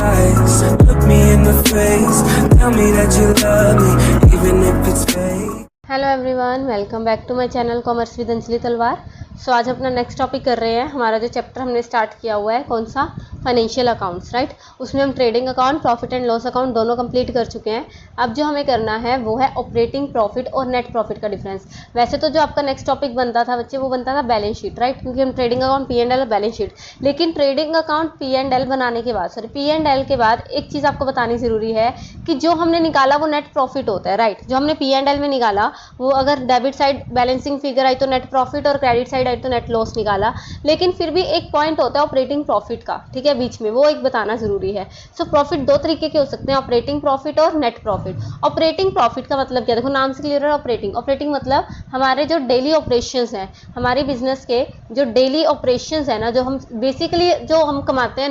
lies. Look me in the face, tell me that you love me, even if it's fake. Hello everyone, welcome back to my channel commerce with Anjali Talwar. So आज अपना next topic कर रहे हैं। हमारा जो chapter हमने start किया हुआ है, कौन सा, फाइनेंशियल अकाउंट्स, राइट। उसमें हम trading account, profit and loss account दोनों कंप्लीट कर चुके हैं। अब जो हमें करना है वो है ऑपरेटिंग प्रॉफिट और नेट प्रॉफिट का डिफरेंस। वैसे तो जो आपका नेक्स्ट टॉपिक बनता था बच्चे, वो बनता था बैलेंस शीट, राइट, क्योंकि हम ट्रेडिंग अकाउंट P&L और बैलेंस शीट। लेकिन ट्रेडिंग अकाउंट P&L बनाने के बाद, P&L के बाद एक चीज़ आपको बतानी ज़रूरी है कि जो हमने निकाला वो नेट प्रॉफिट होता है, राइट। जो हमने P&L में निकाला वो अगर डेबिट साइड बैलेंसिंग फिगर आई तो नेट प्रॉफिट और क्रेडिट साइड आई तो नेट लॉस निकाला। लेकिन फिर भी एक पॉइंट होता है ऑपरेटिंग प्रॉफिट का, ठीक है, बीच में, वो एक बताना जरूरी है। सो प्रॉफिट दो तरीके के हो सकते हैं, ऑपरेटिंग प्रॉफिट और नेट प्रॉफिट। ऑपरेटिंग प्रॉफिट का मतलब क्या, देखो नाम से क्लियर है। ऑपरेटिंग मतलब हमारे जो डेली ऑपरेशंस हैं, हमारे बिजनेस के जो डेली ऑपरेशंस है ना, जो हम बेसिकली जो हम कमाते हैं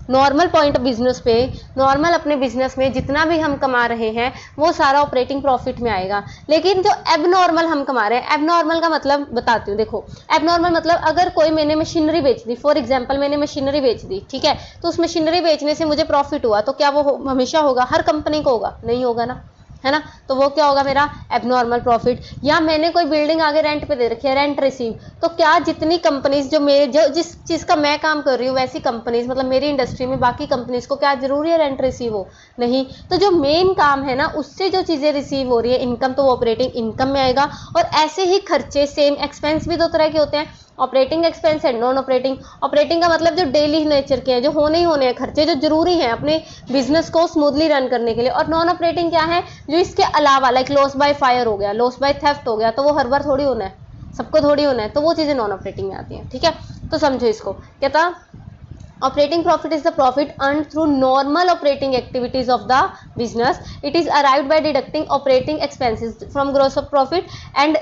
नॉर्मल पॉइंट ऑफ बिजनेस पे, नॉर्मल अपने बिजनेस में जितना भी हम कमा रहे हैं वो सारा ऑपरेटिंग प्रॉफिट में आएगा। लेकिन जो एबनॉर्मल हम कमा रहे हैं, एबनॉर्मल का मतलब बताती हूँ। देखो एबनॉर्मल मतलब अगर कोई मैंने मशीनरी बेच दी, फॉर एग्जांपल मैंने मशीनरी बेच दी, ठीक है, तो उस मशीनरी बेचने से मुझे प्रॉफिट हुआ, तो क्या वो हमेशा होगा? हर कंपनी को होगा? नहीं होगा ना, है ना। तो वो क्या होगा? मेरा एबनॉर्मल प्रॉफिट। या मैंने कोई बिल्डिंग आगे रेंट पे दे रखी है, रेंट रिसीव, तो क्या जितनी कंपनीज जो जिस चीज़ का मैं काम कर रही हूँ वैसी कंपनीज, मतलब मेरी इंडस्ट्री में बाकी कंपनीज को क्या जरूरी है रेंट रिसीव हो? नहीं। तो जो मेन काम है ना, उससे जो चीज़ें रिसीव हो रही है इनकम, तो वो ऑपरेटिंग इनकम में आएगा। और ऐसे ही खर्चे, सेम एक्सपेंस भी दो तरह के होते हैं, ऑपरेटिंग एक्सपेंस है, नॉन ऑपरेटिंग। ऑपरेटिंग का मतलब जो डेली नेचर के हैं, जो होने ही होने हैं खर्चे, जो जरूरी हैं अपने बिजनेस को स्मूथली रन करने के लिए। और नॉन ऑपरेटिंग क्या है? जो इसके अलावा, लाइक लॉस बाय फायर हो गया, लॉस बाय थेफ्ट हो गया, तो वो हर बार थोड़ी होना है, सबको थोड़ी होना है, तो वो चीजें नॉन ऑपरेटिंग में आती हैं, ठीक है। तो समझो इसको, क्या था? Operating profit is the profit earned through normal operating activities of the business. It is arrived by deducting operating expenses from gross profit and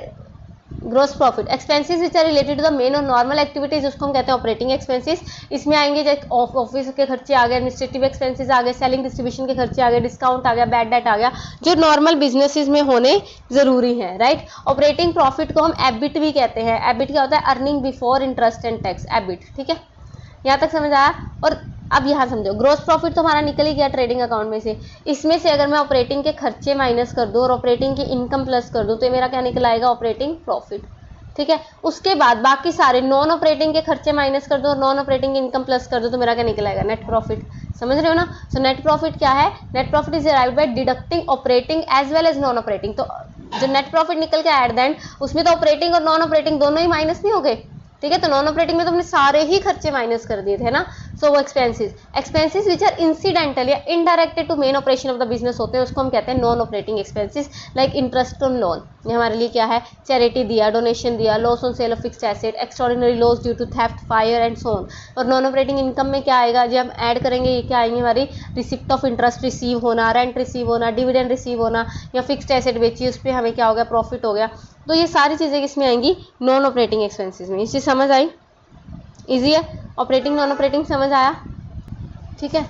gross profit. Expenses which are related to the main और normal activities, उसको हम कहते हैं operating expenses. इसमें आएंगे जैसे office के खर्चे आ गए, एडमिनिस्ट्रेटिव एक्सपेंसेस आ गए, सेलिंग डिस्ट्रीब्यूशन के खर्चे आ गए, डिस्काउंट आ गया, बैड डेट आ गया, जो नॉर्मल बिजनेसेस में होने जरूरी है, राइट। ऑपरेटिंग प्रॉफिट को हम एबिट भी कहते हैं। एबिट क्या होता है? Earning before interest and tax, EBIT, ठीक है। यहाँ तक समझ आया? और अब यहाँ समझो, ग्रोस प्रॉफिट तो हमारा निकल ही गया ट्रेडिंग अकाउंट में से। इसमें से अगर मैं ऑपरेटिंग के खर्चे माइनस कर दूं और ऑपरेटिंग की इनकम प्लस कर दूं, तो मेरा क्या निकल आएगा? ऑपरेटिंग प्रॉफिट, ठीक है। उसके बाद बाकी सारे नॉन ऑपरेटिंग के खर्चे माइनस कर दो और नॉन ऑपरेटिंग इनकम प्लस कर दो, तो मेरा क्या निकल आएगा? Net profit. समझ रहे हो ना? सो नेट प्रॉफिट क्या है? Net profit is arrived by deducting operating as well as non operating. तो जो नेट प्रॉफिट निकल के एट द एंड, उसमें तो ऑपरेटिंग और नॉन ऑपरेटिंग दोनों ही माइनस नहीं हो गए, ठीक है। तो नॉन ऑपरेटिंग में तो हमने सारे ही खर्चे माइनस कर दिए थे ना। सो वो एक्सपेंसेस विच आर इंसिडेंटल या indirected to main operation of the business होते हैं, उसको हम कहते हैं non operating expenses. Like interest on loan, ये हमारे लिए क्या है? चैरिटी दिया, डोनेशन दिया, loss on sale of fixed asset, extraordinary loss due to theft, fire and so on. और नॉन ऑपरेटिंग इनकम में क्या आएगा? जब हम ऐड करेंगे, ये क्या आएंगे? हमारी रिसिप्ट ऑफ इंटरेस्ट रिसीव होना, रेंट रिसीव होना, डिविडेंड रिसीव होना, या फिक्स्ड एसेट बेची, उस पर हमें क्या हो गया? प्रॉफिट हो गया। तो ये सारी चीज़ें किसमें आएंगी? नॉन ऑपरेटिंग एक्सपेंसेस में। ये चीज़ समझ आई? इजी है? ऑपरेटिंग नॉन ऑपरेटिंग समझ आया? ठीक है।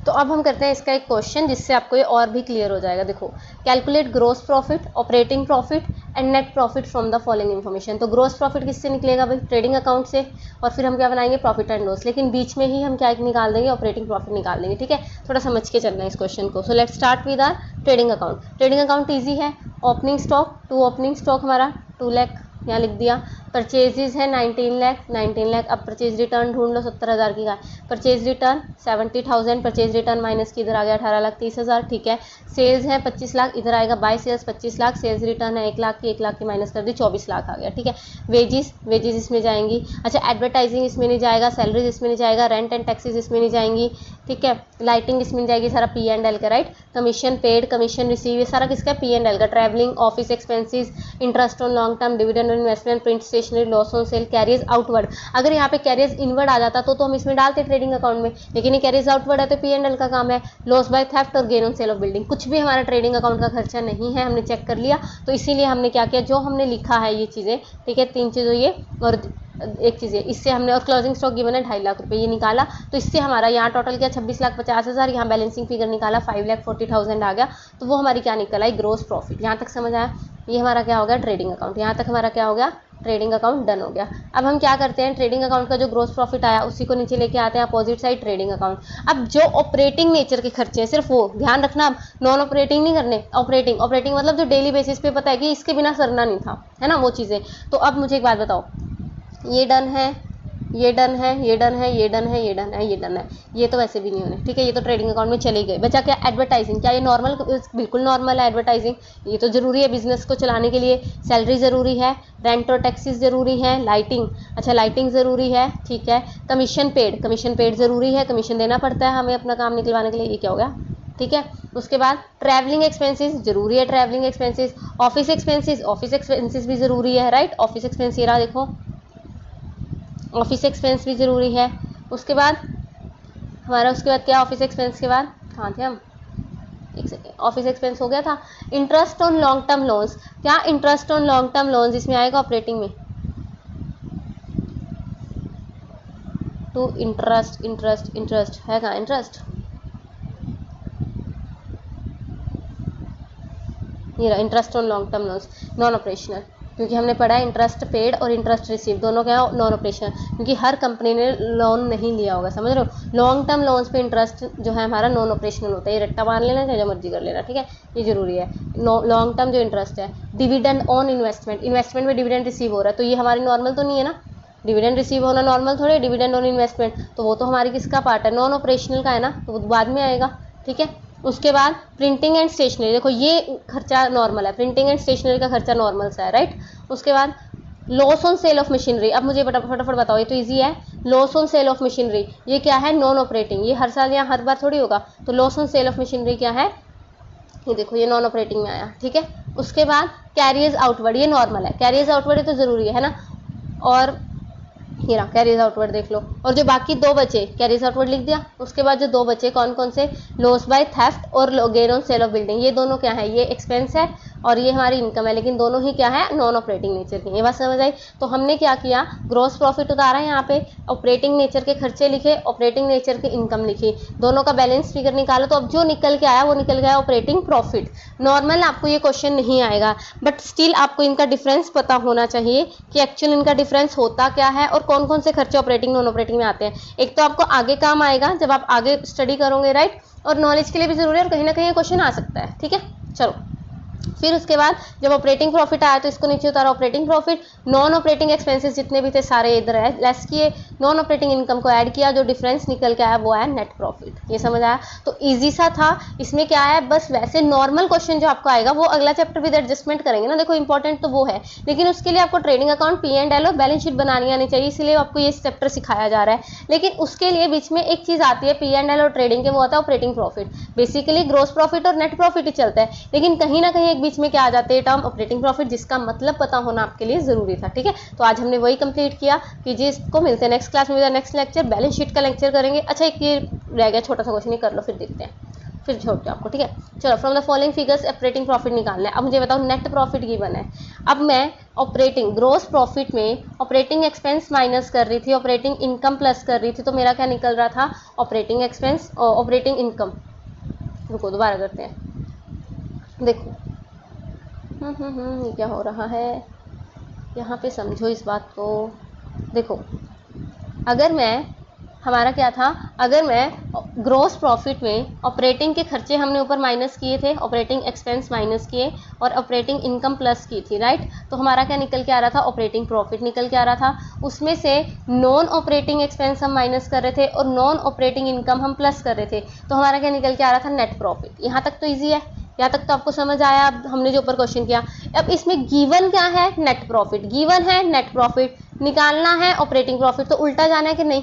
तो अब हम करते हैं इसका एक क्वेश्चन, जिससे आपको ये और भी क्लियर हो जाएगा। देखो, calculate gross profit, operating profit and net profit from the following information. तो ग्रोस प्रॉफिट किससे निकलेगा भाई? ट्रेडिंग अकाउंट से। और फिर हम क्या बनाएंगे? Profit and loss. लेकिन बीच में ही हम क्या निकाल देंगे? ऑपरेटिंग प्रॉफिट निकाल देंगे, ठीक है। थोड़ा समझ के चलना है इस क्वेश्चन को। So let's start with our trading account. Trading account easy है। Opening stock, to opening stock हमारा 2 लाख, यहाँ लिख दिया। परचेजेज है 19 लाख। अब परचेज रिटर्न ढूंढ लो, 70,000 की का। Purchase return 70,000, purchase return minus की इधर आ गया 18,30,000, ठीक है। सेल्स है 25 लाख, इधर आएगा by sales 25 lakh, sales return है 1 लाख की माइनस कर दी 24 लाख आ गया, ठीक है। वेजेस इसमें जाएंगी। अच्छा, एडवर्टाइजिंग इसमें नहीं जाएगा, सैलरीज इसमें नहीं जाएगा, रेंट एंड टैक्सेस इसमें नहीं जाएंगी, ठीक है। लाइटिंग इसमें नहीं जाएगी, सारा P&L का, right. Commission paid, commission receive, ये सारा किसका? P&L का। Travelling, office expenses, interest on long term, dividend on investment, print stationery, loss on sale, carriers outward. अगर यहाँ पे कैरियर्स इनवर्ड आ जाता तो हम इसमें डालते ट्रेडिंग अकाउंट में, लेकिन ये कैरियर्स आउटवर्ड है तो P&L का काम है। लॉस बाय थेफ्ट और gain on sale of building, कुछ भी हमारा ट्रेडिंग अकाउंट का खर्चा नहीं है, हमने चेक कर लिया। तो इसीलिए हमने क्या किया? जो हमने लिखा है ये चीज़ें, ठीक है, 3 चीज़ों ये और एक चीज़ है, इससे हमने, और क्लोजिंग स्टॉक गिवन है 2.5 लाख रुपए, ये निकाला। तो इससे हमारा यहाँ टोटल क्या? 26,50,000। यहाँ बैलेंसिंग फिगर निकाला 5,40,000 आ गया। तो वो हमारी क्या निकल आई? Gross profit. यहाँ तक समझ आया? ये हमारा क्या हो गया? Trading account. यहाँ तक हमारा क्या हो गया? ट्रेडिंग अकाउंट डन हो गया। अब हम क्या करते हैं, ट्रेडिंग अकाउंट का जो ग्रोस प्रॉफिट आया उसी को नीचे लेके आते हैं अपोजिट साइड ट्रेडिंग अकाउंट। अब जो ऑपरेटिंग नेचर के खर्चे हैं सिर्फ वो ध्यान रखना, अब नॉन ऑपरेटिंग नहीं करने, ऑपरेटिंग ऑपरेटिंग मतलब जो डेली बेसिस पे पता है कि इसके बिना सरना नहीं था, है ना, वो चीज़ें। तो अब मुझे एक बात बताओ, ये डन है, ये डन है, ये डन है, ये डन है, ये डन है, ये डन है, ये तो वैसे भी नहीं होने, ठीक है, ये तो ट्रेडिंग अकाउंट में चले गए। बचा क्या, एडवर्टाइजिंग। क्या ये नॉर्मल, बिल्कुल नॉर्मल है एडवर्टाइजिंग, ये तो ज़रूरी है बिजनेस को चलाने के लिए। सैलरी ज़रूरी है, रेंट और टैक्सेस ज़रूरी है, लाइटिंग, अच्छा लाइटिंग ज़रूरी है, ठीक है, कमीशन पेड ज़रूरी है, कमीशन देना पड़ता है हमें अपना काम निकलवाने के लिए, ये क्या हो गया, ठीक है। उसके बाद ट्रैवलिंग एक्सपेंसेस ज़रूरी है, ट्रैवलिंग एक्सपेंसेस, ऑफिस एक्सपेंसेस भी ज़रूरी है, राइट, ऑफिस एक्सपेंस ये रहा देखो, ऑफिस एक्सपेंस भी ज़रूरी है। उसके बाद हमारा, उसके बाद क्या, ऑफिस एक्सपेंस के बाद कहाँ थे हम, एक सेकेंड, ऑफिस एक्सपेंस हो गया था। Interest on long term loans, क्या interest on long term loans इसमें आएगा ऑपरेटिंग में, टू इंटरेस्ट इंटरेस्ट इंटरेस्ट है कहाँ इंटरेस्ट, ये रहा interest on long term loans, non operational, क्योंकि हमने पढ़ा है इंटरेस्ट पेड और इंटरेस्ट रिसीव दोनों क्या है नॉन ऑपरेशनल, क्योंकि हर कंपनी ने लोन नहीं लिया होगा, समझ रहे हो। लॉन्ग टर्म लोन्स पे इंटरेस्ट जो है हमारा नॉन ऑपरेशनल होता है, ये रट्टा मार लेना चाहे जो मर्जी कर लेना, ठीक है, ये जरूरी है। लॉन्ग टर्म जो इंटरेस्ट है, डिविडेंड ऑन इन्वेस्टमेंट, इन्वेस्टमेंट में डिविडेंड रिसीव हो रहा है, तो ये हमारी नॉर्मल तो नहीं है ना, डिविडेंड रिसीव होना नॉर्मल थोड़ी, डिविडेंड ऑन इन्वेस्टमेंट तो वो तो हमारी किसका पार्ट है, नॉन ऑपरेशनल का है ना, तो वो बाद में आएगा, ठीक है। उसके बाद प्रिंटिंग एंड स्टेशनरी, देखो ये खर्चा नॉर्मल है, प्रिंटिंग एंड स्टेशनरी का खर्चा नॉर्मल सा है, राइट। उसके बाद loss on sale of machinery, अब मुझे फटाफट बताओ, ये तो इजी है, loss on sale of machinery ये क्या है, नॉन ऑपरेटिंग, ये हर साल यहाँ हर बार थोड़ी होगा, तो loss on sale of machinery क्या है, ये देखो ये नॉन ऑपरेटिंग में आया, ठीक है। उसके बाद कैरियर्स आउटवर्ड, ये नॉर्मल है, कैरियर्स आउटवर्ड तो जरूरी है ना, और ये रहा कैरियर्स आउटवर्ड देख लो, और जो बाकी दो बचे कैरियर्स आउटवर्ड लिख दिया। उसके बाद जो दो बचे कौन कौन से, लॉस बाय थेफ्ट और gain on sale of building, ये दोनों क्या है, ये एक्सपेंस है और ये हमारी इनकम है, लेकिन दोनों ही क्या है, नॉन ऑपरेटिंग नेचर की, ये बात समझ आई। तो हमने क्या किया, ग्रॉस प्रॉफिट उतारा यहाँ पे, ऑपरेटिंग नेचर के खर्चे लिखे, ऑपरेटिंग नेचर की इनकम लिखी, दोनों का बैलेंस फिगर निकालो, तो अब जो निकल के आया वो निकल गया ऑपरेटिंग प्रॉफिट। नॉर्मल आपको ये क्वेश्चन नहीं आएगा, बट स्टिल आपको इनका डिफरेंस पता होना चाहिए कि एक्चुअल इनका डिफरेंस होता क्या है और कौन कौन से खर्चे ऑपरेटिंग नॉन ऑपरेटिंग में आते हैं। एक तो आपको आगे काम आएगा जब आप आगे स्टडी करोगे, राइट, और नॉलेज के लिए भी जरूरी है, और कहीं ना कहीं ये क्वेश्चन आ सकता है, ठीक है। चलो फिर उसके बाद जब ऑपरेटिंग प्रॉफिट आया तो इसको नीचे उतारा, operating profit, non operating expenses जितने भी थे सारे इधर है लेस किए, नॉन ऑपरेटिंग इनकम को ऐड किया, जो डिफरेंस निकल के आया वो आया नेट प्रॉफिट। ये समझ आया, तो इजी सा था। इसमें क्या है, बस वैसे नॉर्मल क्वेश्चन जो आपको आएगा वो अगला चैप्टर विद एडजस्टमेंट करेंगे ना, देखो इंपॉर्टेंट तो वो है, लेकिन उसके लिए आपको ट्रेडिंग अकाउंट, P&L और बैलेंस शीट बनानी आनी चाहिए, इसलिए आपको ये चैप्टर सिखाया जा रहा है। लेकिन उसके लिए बीच में एक चीज आती है P&L और ट्रेडिंग के, वो आता है operating profit. Basically gross profit और नेट प्रॉफिट ही चलता है, लेकिन कहीं ना कहीं एक बीच में क्या आ जाते हैं टर्म ऑपरेटिंग प्रॉफिट, जिसका मतलब पता होना आपके लिए जरूरी था, ठीक है। तो आज हमने वही कंप्लीट किया कि जिसको मिलते हैं नेक्स्ट क्लास में, नेक्स्ट लेक्चर बैलेंस शीट का लेक्चर करेंगे। अच्छा एक ये रह गया छोटा सा क्वेश्चन, ये कर लो फिर देखते हैं, फिर छोड़ते हैं आपको, ठीक है। चलो from the following figures operating profit निकालना है। अब मुझे बताओ नेट प्रॉफिट गिवन है, अब मैं ऑपरेटिंग ग्रोस प्रॉफिट में ऑपरेटिंग एक्सपेंस माइनस कर रही थी, ऑपरेटिंग इनकम प्लस कर रही थी, तो मेरा क्या निकल रहा था, ऑपरेटिंग एक्सपेंस और ऑपरेटिंग इनकम। रुको दोबारा करते हैं, देखो ये क्या हो रहा है यहाँ पे, समझो इस बात को। देखो अगर मैं, हमारा क्या था, अगर मैं ग्रोस प्रॉफिट में ऑपरेटिंग के खर्चे हमने ऊपर माइनस किए थे, ऑपरेटिंग एक्सपेंस माइनस किए और ऑपरेटिंग इनकम प्लस की थी, राइट, तो हमारा क्या निकल के आ रहा था, ऑपरेटिंग प्रॉफिट निकल के आ रहा था। उसमें से नॉन ऑपरेटिंग एक्सपेंस हम माइनस कर रहे थे और नॉन ऑपरेटिंग इनकम हम प्लस कर रहे थे, तो हमारा क्या निकल के आ रहा था, नेट प्रॉफिट। यहाँ तक तो ईजी है, यहाँ तक तो आपको समझ आया। अब हमने जो ऊपर क्वेश्चन किया, अब इसमें गिवन क्या है, नेट प्रॉफिट, गिवन है नेट प्रॉफिट, निकालना है ऑपरेटिंग प्रॉफिट, तो उल्टा जाना है कि नहीं,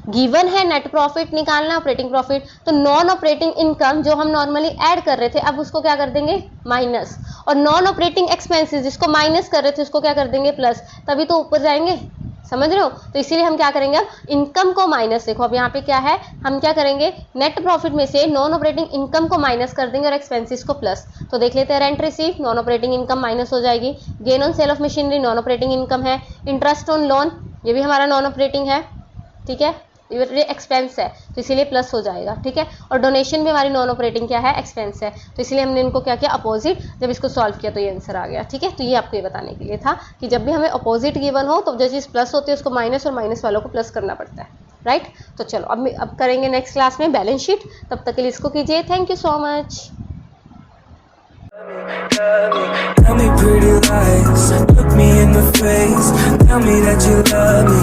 गिवन है नेट प्रॉफिट, निकालना ऑपरेटिंग प्रॉफिट, तो नॉन ऑपरेटिंग इनकम जो हम नॉर्मली ऐड कर रहे थे अब उसको क्या कर देंगे, माइनस, और नॉन ऑपरेटिंग एक्सपेंसेस जिसको माइनस कर रहे थे उसको क्या कर देंगे, प्लस, तभी तो ऊपर जाएंगे, समझ रहे हो। तो इसीलिए हम क्या करेंगे, अब इनकम को माइनस, देखो अब यहाँ पे क्या है, हम क्या करेंगे, नेट प्रॉफिट में से नॉन ऑपरेटिंग इनकम को माइनस कर देंगे और एक्सपेंसेस को प्लस। तो देख लेते हैं, rent receive non operating income minus हो जाएगी, gain on sale of machinery non operating income है, इंटरेस्ट ऑन लोन ये भी हमारा नॉन ऑपरेटिंग है, ठीक है, ये एक्सपेंस है तो इसीलिए प्लस हो जाएगा, ठीक है। और डोनेशन भी हमारी नॉन ऑपरेटिंग क्या है, एक्सपेंस है, तो इसलिए हमने इनको क्या किया, अपोजिट। जब इसको सॉल्व किया तो ये आंसर आ गया, ठीक है। तो ये आपको ये बताने के लिए था कि जब भी हमें अपोजिट गिवन हो तो जो चीज़ प्लस होती है उसको माइनस और माइनस वालों को प्लस करना पड़ता है, राइट। तो चलो अब करेंगे नेक्स्ट क्लास में बैलेंस शीट, तब तक के लिए इसको कीजिए। Thank you so much. Tell me pretty lies, look me in the face, tell me that you love me,